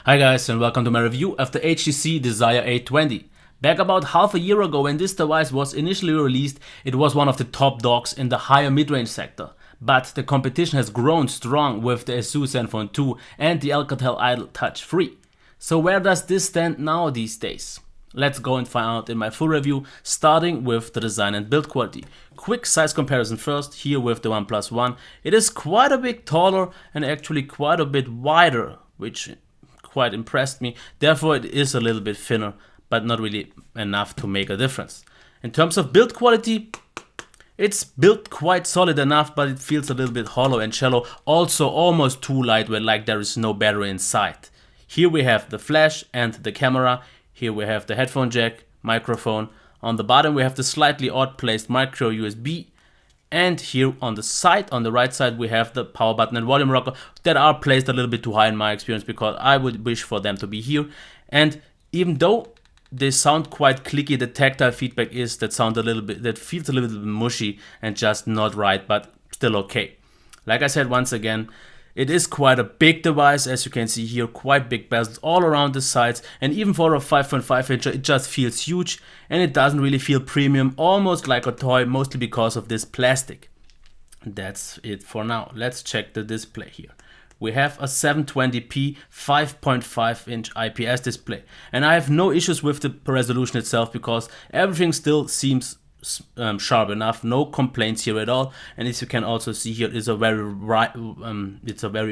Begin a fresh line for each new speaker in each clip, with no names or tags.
Hi guys and welcome to my review of the HTC Desire 820. Back about half a year ago when this device was initially released, it was one of the top dogs in the higher mid-range sector. But the competition has grown strong with the Asus Zenfone 2 and the Alcatel Idol Touch 3. So where does this stand now these days? Let's go and find out in my full review, starting with the design and build quality. Quick size comparison first, here with the OnePlus One. It is quite a bit taller and actually quite a bit wider, which quite impressed me. Therefore it is a little bit thinner, but not really enough to make a difference. In terms of build quality, it's built quite solid enough, but it feels a little bit hollow and shallow. Also almost too lightweight, like there is no battery inside. Here we have the flash and the camera. Here we have the headphone jack, microphone. On the bottom we have the slightly odd placed micro USB. And here on the side, on the right side, we have the power button and volume rocker that are placed a little bit too high in my experience because I would wish for them to be here. And even though they sound quite clicky, the tactile feedback is that feels a little bit mushy and just not right, but still okay. Like I said once again, it is quite a big device, as you can see here, quite big bezels all around the sides, and even for a 5.5 inch it just feels huge and it doesn't really feel premium, almost like a toy, mostly because of this plastic. That's it for now. Let's check the display here. We have a 720p 5.5 inch IPS display, and I have no issues with the resolution itself because everything still seems sharp enough, no complaints here at all. And as you can also see here, it's a very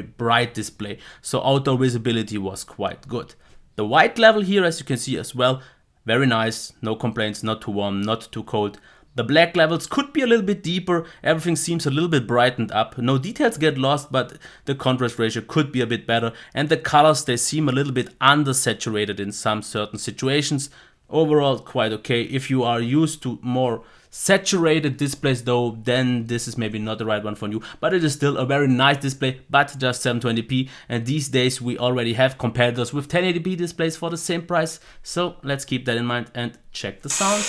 bright display, so outdoor visibility was quite good. The white level here, as you can see as well, very nice, no complaints, not too warm, not too cold. The black levels could be a little bit deeper, everything seems a little bit brightened up, no details get lost, but the contrast ratio could be a bit better, and the colors, they seem a little bit undersaturated in some certain situations. Overall quite okay. If you are used to more saturated displays though, then this is maybe not the right one for you, but it is still a very nice display, but just 720p, and these days we already have competitors with 1080p displays for the same price, so let's keep that in mind and check the sound.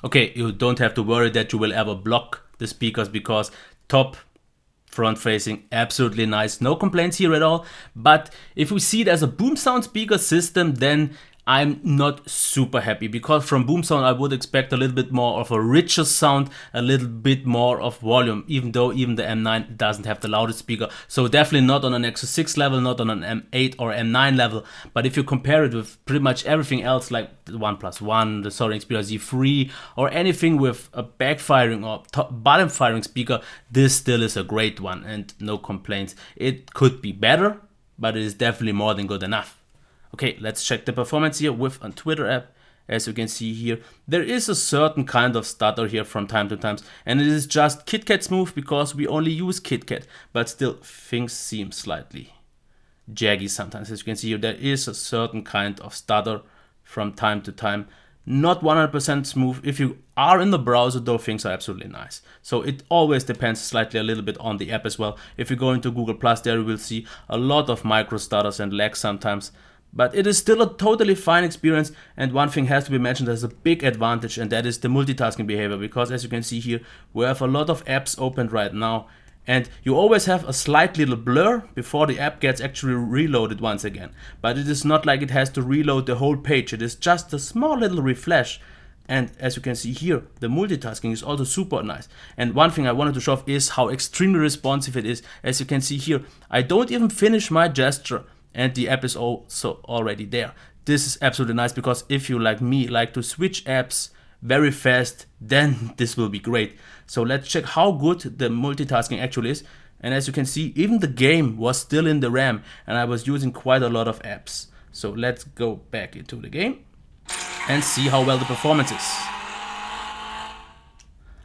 Okay, you don't have to worry that you will ever block the speakers because top front facing, absolutely nice, no complaints here at all. But if we see it as a boom sound speaker system, then I'm not super happy, because from boom sound I would expect a little bit more of a richer sound, a little bit more of volume, even though even the M9 doesn't have the loudest speaker. So definitely not on an Nexus 6 level, not on an M8 or M9 level. But if you compare it with pretty much everything else, like the OnePlus One, the Sony Xperia Z3, or anything with a backfiring or bottom firing speaker, this still is a great one and no complaints. It could be better, but it is definitely more than good enough. Okay, let's check the performance here with a Twitter app. As you can see here, there is a certain kind of stutter here from time to time, and it is just KitKat smooth because we only use KitKat, but still things seem slightly jaggy sometimes. As you can see here, there is a certain kind of stutter from time to time. Not 100% smooth. If you are in the browser though, things are absolutely nice. So it always depends slightly a little bit on the app as well. If you go into Google Plus, there you will see a lot of micro stutters and lags sometimes. But it is still a totally fine experience, and one thing has to be mentioned as a big advantage, and that is the multitasking behavior, because as you can see here, we have a lot of apps opened right now, and you always have a slight little blur before the app gets actually reloaded once again. But it is not like it has to reload the whole page, it is just a small little refresh. And as you can see here, the multitasking is also super nice. And one thing I wanted to show off is how extremely responsive it is. As you can see here, I don't even finish my gesture, and the app is also already there. This is absolutely nice, because if you, like me, like to switch apps very fast, then this will be great. So let's check how good the multitasking actually is. And as you can see, even the game was still in the RAM, and I was using quite a lot of apps. So let's go back into the game and see how well the performance is.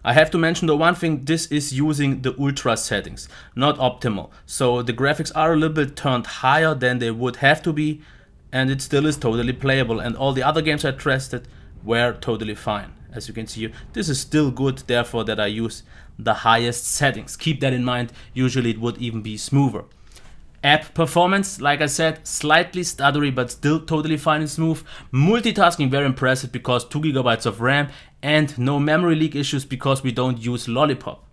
I have to mention the one thing, this is using the ultra settings, not optimal. So the graphics are a little bit turned higher than they would have to be, and it still is totally playable. And all the other games I tested were totally fine. As you can see here, this is still good, therefore that I use the highest settings. Keep that in mind, usually it would even be smoother. App performance, like I said, slightly stuttery but still totally fine and smooth. Multitasking very impressive because 2 GB of RAM and no memory leak issues because we don't use Lollipop.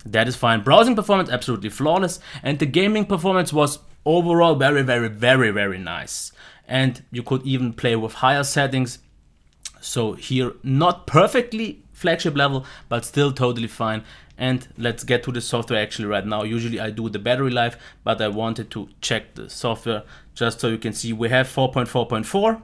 That is fine. Browsing performance absolutely flawless, and the gaming performance was overall very nice. And you could even play with higher settings. So here, not perfectly flagship level, but still totally fine. And let's get to the software actually right now. Usually I do the battery life, but I wanted to check the software just so you can see we have 4.4.4.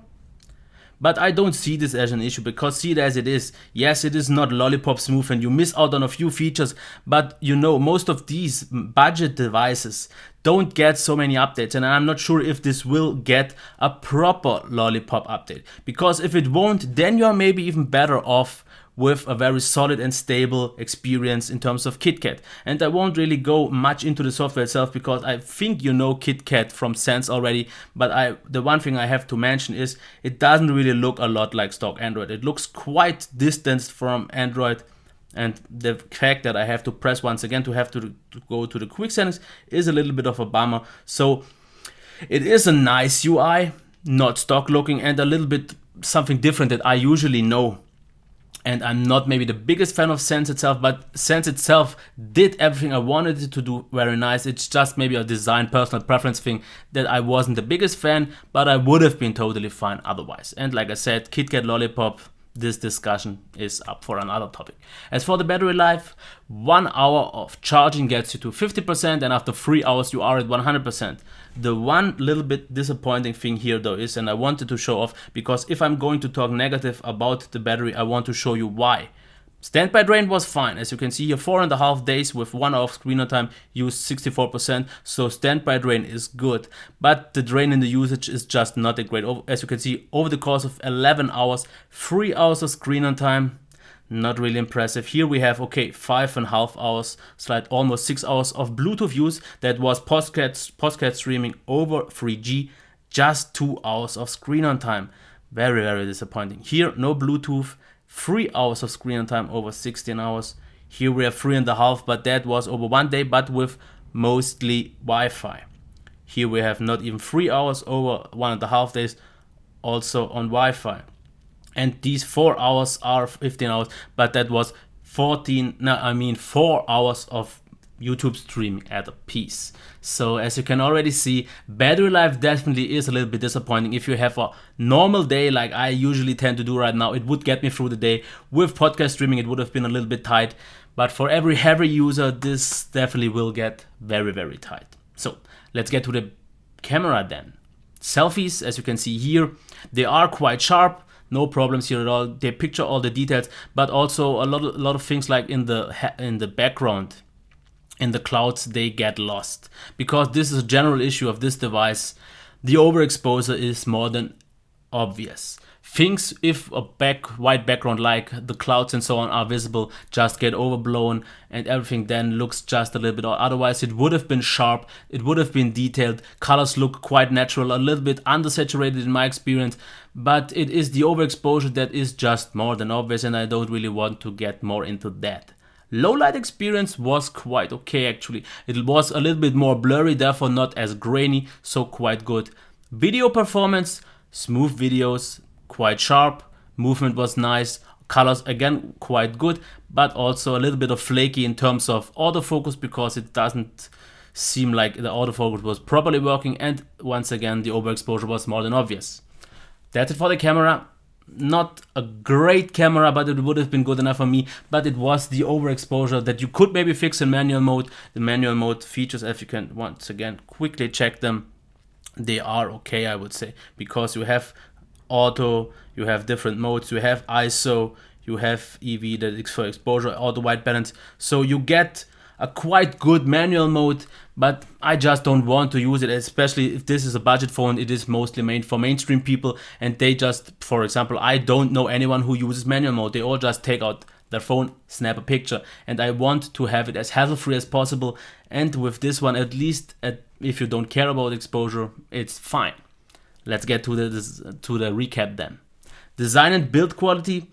But I don't see this as an issue because see it as it is. Yes, it is not Lollipop smooth and you miss out on a few features, but you know, most of these budget devices don't get so many updates, and I'm not sure if this will get a proper Lollipop update, because if it won't, then you're maybe even better off with a very solid and stable experience in terms of KitKat. And I won't really go much into the software itself because I think you know KitKat from Sense already, but the one thing I have to mention is it doesn't really look a lot like stock Android. It looks quite distanced from Android, and the fact that I have to press once again to go to the quick settings is a little bit of a bummer. So it is a nice UI, not stock looking, and a little bit something different that I usually know. And I'm not maybe the biggest fan of Sense itself, but Sense itself did everything I wanted it to do very nice. It's just maybe a design, personal preference thing that I wasn't the biggest fan, but I would have been totally fine otherwise. And like I said, KitKat Lollipop, this discussion is up for another topic. As for the battery life, 1 hour of charging gets you to 50%, and after 3 hours you are at 100%. The one little bit disappointing thing here though is, and I wanted to show off, because if I'm going to talk negative about the battery, I want to show you why. Standby drain was fine. As you can see here, 4.5 days with 1 hour of screen on time, used 64%, so standby drain is good. But the drain in the usage is just not that great. As you can see, over the course of 11 hours, 3 hours of screen on time, not really impressive. Here we have, okay, 5.5 hours, almost 6 hours of Bluetooth use. That was podcast streaming over 3G, just 2 hours of screen on time. Very disappointing. Here, no Bluetooth. 3 hours of screen on time over 16 hours. Here we have 3.5, but that was over 1 day, but with mostly Wi-Fi. Here we have not even 3 hours over 1.5 days, also on Wi-Fi. And these 4 hours are 15 hours, but that was 4 hours of YouTube streaming at a piece. So as you can already see, battery life definitely is a little bit disappointing. If you have a normal day like I usually tend to do right now, it would get me through the day. With podcast streaming, it would have been a little bit tight, but for every heavy user, this definitely will get very tight. So let's get to the camera then. Selfies, as you can see here, they are quite sharp. No problems here at all. They picture all the details, but also a lot of things like in the background, in the clouds, they get lost, because this is a general issue of this device. The overexposure is more than obvious. Things, if a white background like the clouds and so on are visible, just get overblown and everything then looks just a little bit odd. Otherwise it would have been sharp, it would have been detailed, colors look quite natural, a little bit undersaturated in my experience, but it is the overexposure that is just more than obvious, and I don't really want to get more into that. Low light experience was quite okay actually. It was a little bit more blurry, therefore not as grainy, so quite good. Video performance, smooth videos, quite sharp, movement was nice, colors again quite good, but also a little bit of flaky in terms of autofocus, because it doesn't seem like the autofocus was properly working, and once again the overexposure was more than obvious. That's it for the camera. Not a great camera, but it would have been good enough for me, but it was the overexposure that you could maybe fix in manual mode. The manual mode features, if you can once again quickly check them, they are okay, I would say, because you have auto, you have different modes, you have ISO, you have EV, that is for exposure, auto white balance, so you get a quite good manual mode, but I just don't want to use it, especially if this is a budget phone. It is mostly made for mainstream people, and they just, for example, I don't know anyone who uses manual mode. They all just take out their phone, snap a picture, and I want to have it as hassle-free as possible, and with this one, at least if you don't care about exposure, it's fine. Let's get to the recap then. Design and build quality,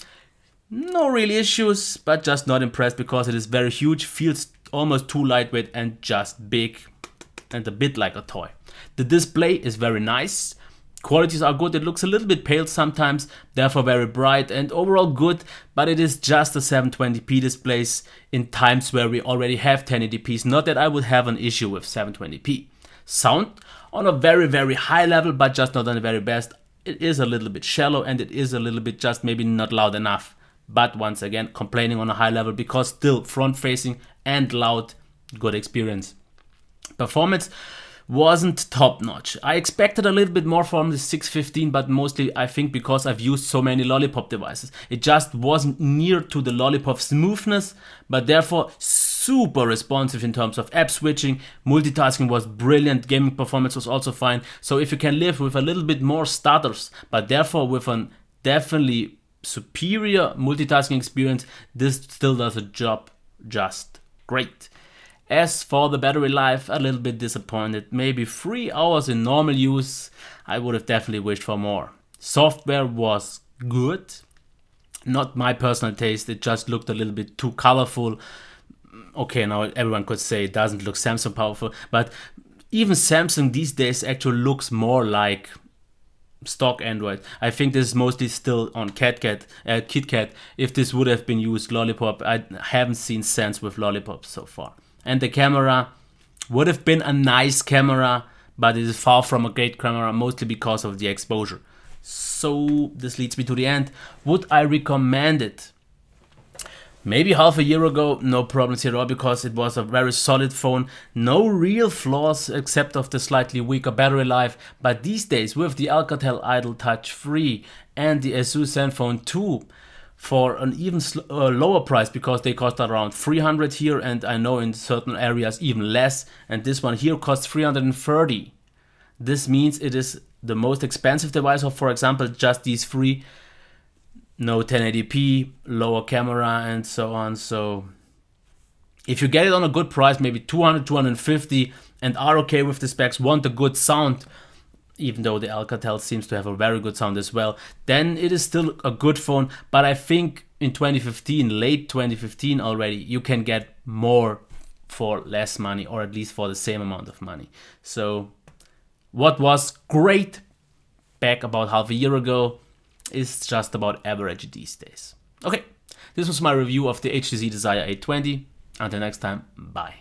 no real issues, but just not impressed because it is very huge, feels almost too lightweight and just big and a bit like a toy. The display is very nice. Qualities are good. It looks a little bit pale sometimes, therefore very bright, and overall good, but it is just a 720p displays in times where we already have 1080p's. Not that I would have an issue with 720p. Sound on a very, very high level, but just not on the very best. It is a little bit shallow, and it is a little bit just maybe not loud enough. But once again, complaining on a high level because still front facing and loud, good experience. Performance wasn't top notch. I expected a little bit more from the 615, but mostly I think because I've used so many Lollipop devices. It just wasn't near to the Lollipop smoothness, but therefore super responsive in terms of app switching. Multitasking was brilliant, gaming performance was also fine. So if you can live with a little bit more stutters, but therefore with an definitely superior multitasking experience, this still does a job just great. As for the battery life, a little bit disappointed. Maybe 3 hours in normal use. I would have definitely wished for more. Software was good. Not my personal taste. It just looked a little bit too colorful. Okay, now everyone could say it doesn't look Samsung powerful, but even Samsung these days actually looks more like stock Android. I think this is mostly still on KitKat. If this would have been used Lollipop, I haven't seen sense with Lollipop so far. And the camera would have been a nice camera, but it is far from a great camera, mostly because of the exposure. So this leads me to the end. Would I recommend it? Maybe half a year ago, no problems here at all, because it was a very solid phone. No real flaws except of the slightly weaker battery life. But these days, with the Alcatel Idle Touch 3 and the Asus Zenfone 2, for an even lower price, because they cost around 300 here, and I know in certain areas even less, and this one here costs 330. This means it is the most expensive device of, for example, just these three. No 1080p, lower camera, and so on. So if you get it on a good price, maybe 200, 250, and are okay with the specs, want a good sound, even though the Alcatel seems to have a very good sound as well, then it is still a good phone. But I think in 2015, late 2015 already, you can get more for less money, or at least for the same amount of money. So what was great back about half a year ago is just about average these days. Okay, this was my review of the HTC Desire 820. Until next time, bye.